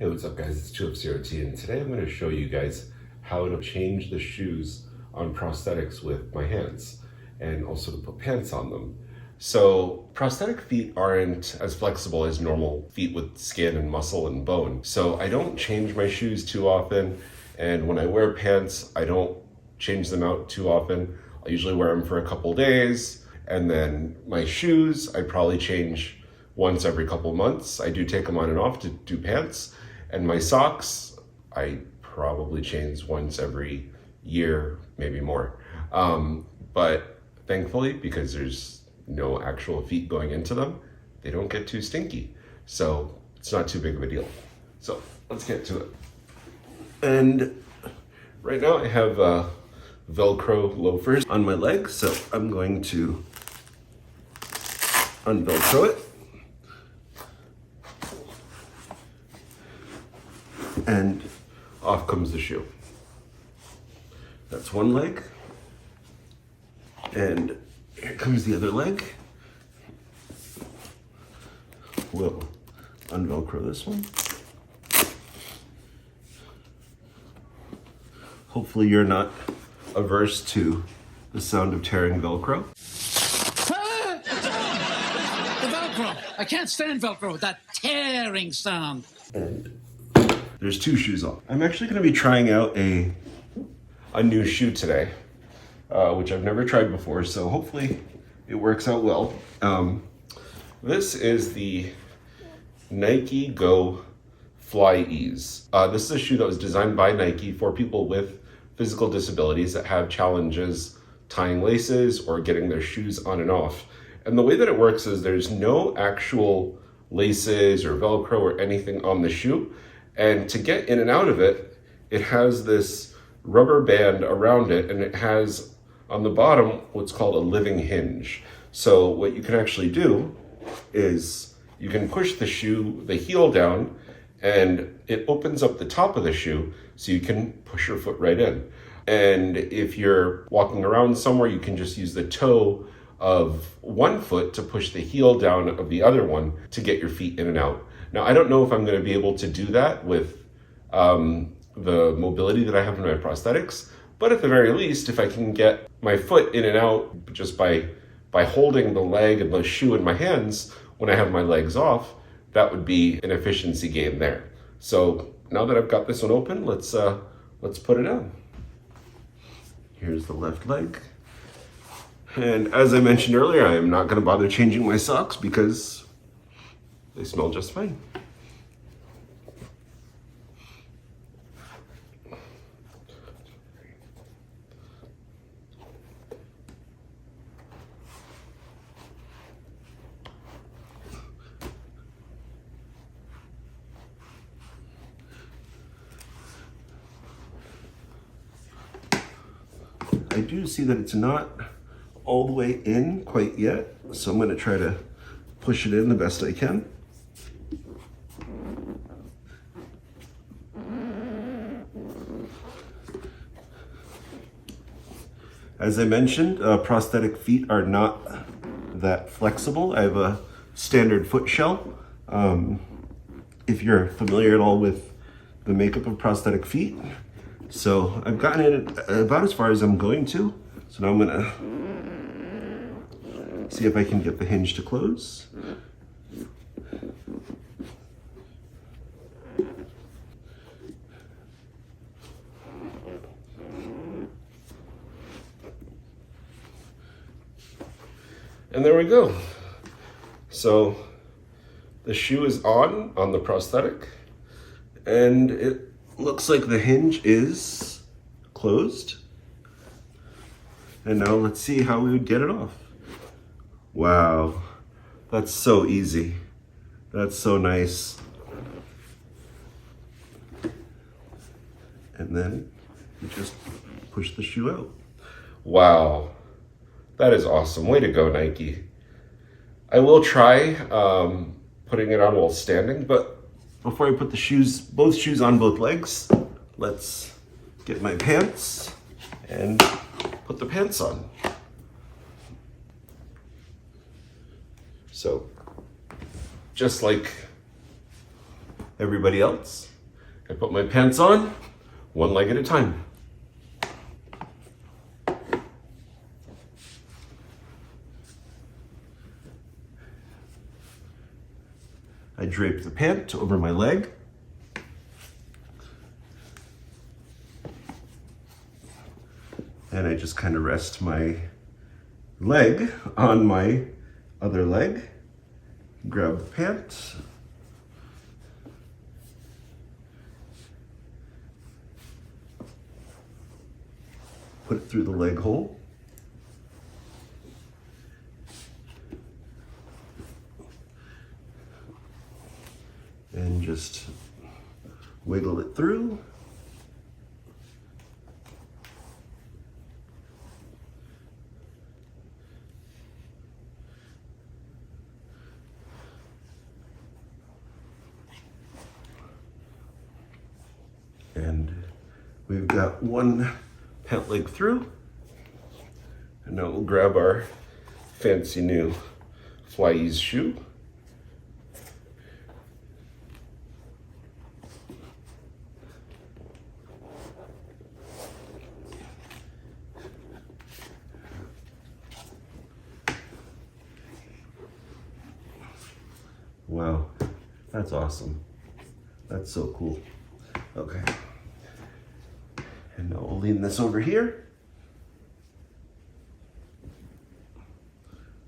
Hey, what's up guys, it's 2FCRT, and today I'm going to show you guys how to change the shoes on prosthetics with my hands and also to put pants on them. So prosthetic feet aren't as flexible as normal feet with skin and muscle and bone. So I don't change my shoes too often, and when I wear pants, I don't change them out too often. I'll usually wear them for a couple days, and then my shoes I probably change once every couple months. I do take them on and off to do pants. And my socks, I probably change once every year, maybe more. But thankfully, because there's no actual feet going into them, they don't get too stinky. So it's not too big of a deal. So let's get to it. And right now I have Velcro loafers on my legs. So I'm going to unvelcro it. And off comes the shoe. That's one leg. And here comes the other leg. We'll unvelcro this one. Hopefully you're not averse to the sound of tearing Velcro. The Velcro! I can't stand Velcro, that tearing sound. And there's two shoes on. I'm actually going to be trying out a new shoe today, which I've never tried before, so hopefully it works out well. This is the Nike Go FlyEase. This is a shoe that was designed by Nike for people with physical disabilities that have challenges tying laces or getting their shoes on and off. And the way that it works is there's no actual laces or Velcro or anything on the shoe. And to get in and out of it, it has this rubber band around it, and it has on the bottom what's called a living hinge. So what you can actually do is you can push the heel down, and it opens up the top of the shoe so you can push your foot right in. And if you're walking around somewhere, you can just use the toe of one foot to push the heel down of the other one to get your feet in and out. Now, I don't know if I'm going to be able to do that with the mobility that I have in my prosthetics, but at the very least, if I can get my foot in and out just by holding the leg and the shoe in my hands when I have my legs off, that would be an efficiency gain there. So now that I've got this one open, let's put it on. Here's the left leg. And as I mentioned earlier, I am not going to bother changing my socks because they smell just fine. I do see that it's not all the way in quite yet, so I'm going to try to push it in the best I can. As I mentioned, prosthetic feet are not that flexible. I have a standard foot shell. If you're familiar at all with the makeup of prosthetic feet. So I've gotten it about as far as I'm going to. So now I'm gonna see if I can get the hinge to close. And there we go. So the shoe is on the prosthetic, and it looks like the hinge is closed. And now let's see how we would get it off. Wow, that's so easy. That's so nice. And then you just push the shoe out. Wow. That is awesome. Way to go, Nike. I will try putting it on while standing, but before I put both shoes on both legs, let's get my pants and put the pants on. So just like everybody else. I put my pants on, one leg at a time. I drape the pant over my leg. And I just kind of rest my leg on my other leg. Grab the pant. Put it through the leg hole. And just wiggle it through. And we've got one pant leg through. And now we'll grab our fancy new FlyEase shoe. Wow, that's awesome. That's so cool. Okay. And now we'll lean this over here.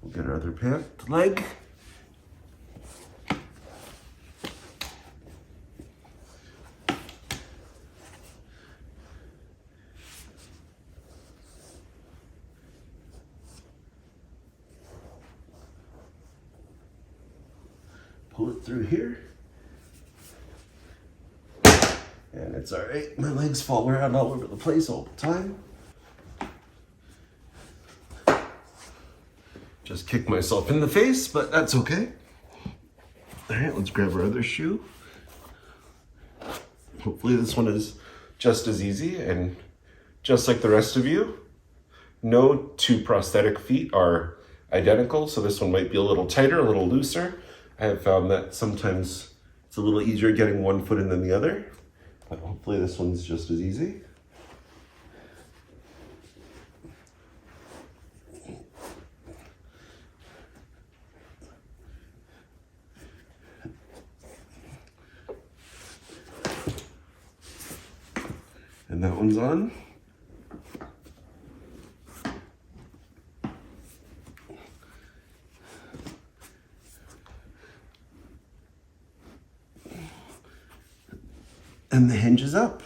We'll get our other pant leg. Pull it through here. And it's all right. My legs fall around all over the place all the time. Just kicked myself in the face, but that's okay. All right, let's grab our other shoe. Hopefully this one is just as easy, and just like the rest of you, no two prosthetic feet are identical, so this one might be a little tighter, a little looser. I have found that sometimes it's a little easier getting one foot in than the other, but hopefully this one's just as easy. And that one's on. And the hinge is up.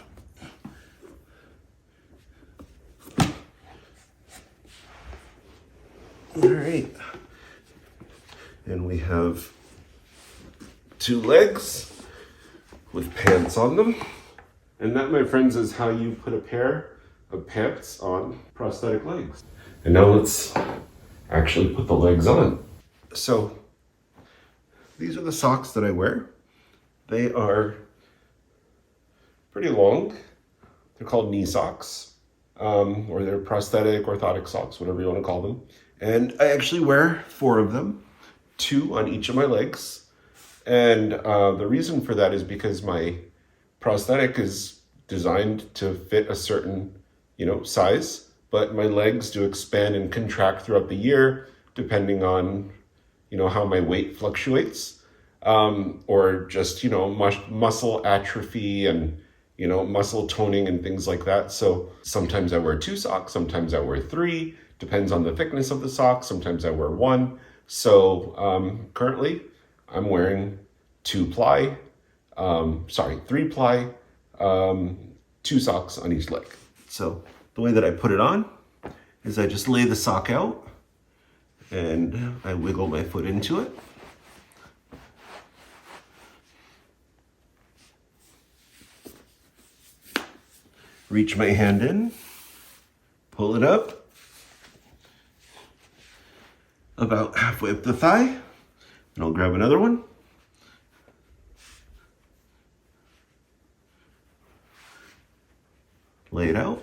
All right. And we have two legs with pants on them. And that, my friends, is how you put a pair of pants on prosthetic legs. And now let's actually put the legs on. So these are the socks that I wear. They are pretty long. They're called knee socks, or they're prosthetic, orthotic socks, whatever you want to call them. And I actually wear 4 of them, 2 on each of my legs. And the reason for that is because my prosthetic is designed to fit a certain, size, but my legs do expand and contract throughout the year, depending on, how my weight fluctuates, or just, muscle atrophy and, muscle toning and things like that. So sometimes I wear 2 socks, sometimes I wear 3, depends on the thickness of the sock. Sometimes I wear 1. So currently I'm wearing 3-ply, 2 socks on each leg. So the way that I put it on is I just lay the sock out and I wiggle my foot into it. Reach my hand in, pull it up about halfway up the thigh, and I'll grab another one. Lay it out.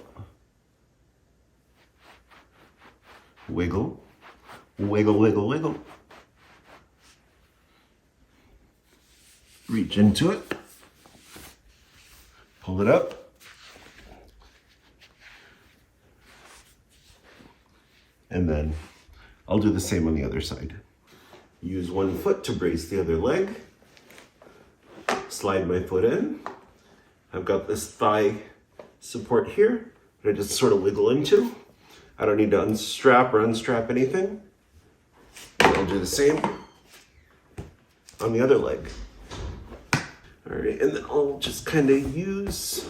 Wiggle, wiggle, wiggle, wiggle. Reach into it. Pull it up. And then I'll do the same on the other side. Use one foot to brace the other leg. Slide my foot in. I've got this thigh support here that I just sort of wiggle into. I don't need to unstrap or unstrap anything. And I'll do the same on the other leg. All right, and then I'll just kind of use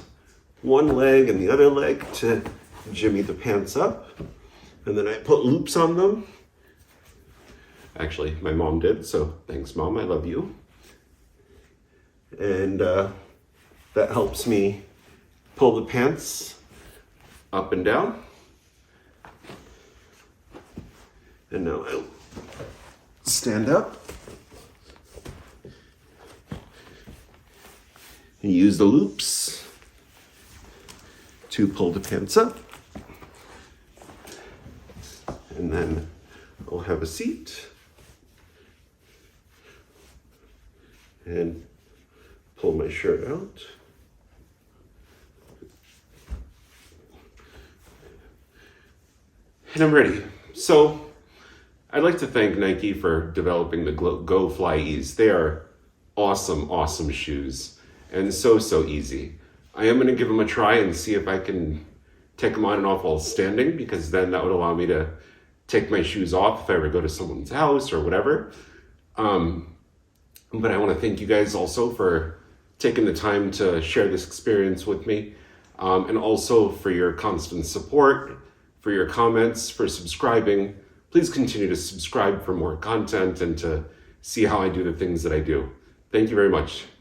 one leg and the other leg to jimmy the pants up. And then I put loops on them. Actually, my mom did, so thanks, Mom, I love you. And that helps me pull the pants up and down. And now I'll stand up and use the loops to pull the pants up. And then I'll have a seat and pull my shirt out. And I'm ready. So I'd like to thank Nike for developing the Go FlyEase. They are awesome, awesome shoes and so easy. I am going to give them a try and see if I can take them on and off while standing, because then that would allow me to take my shoes off if I ever go to someone's house or whatever. But I want to thank you guys also for taking the time to share this experience with me, and also for your constant support, for your comments, for subscribing. Please continue to subscribe for more content and to see how I do the things that I do. Thank you very much.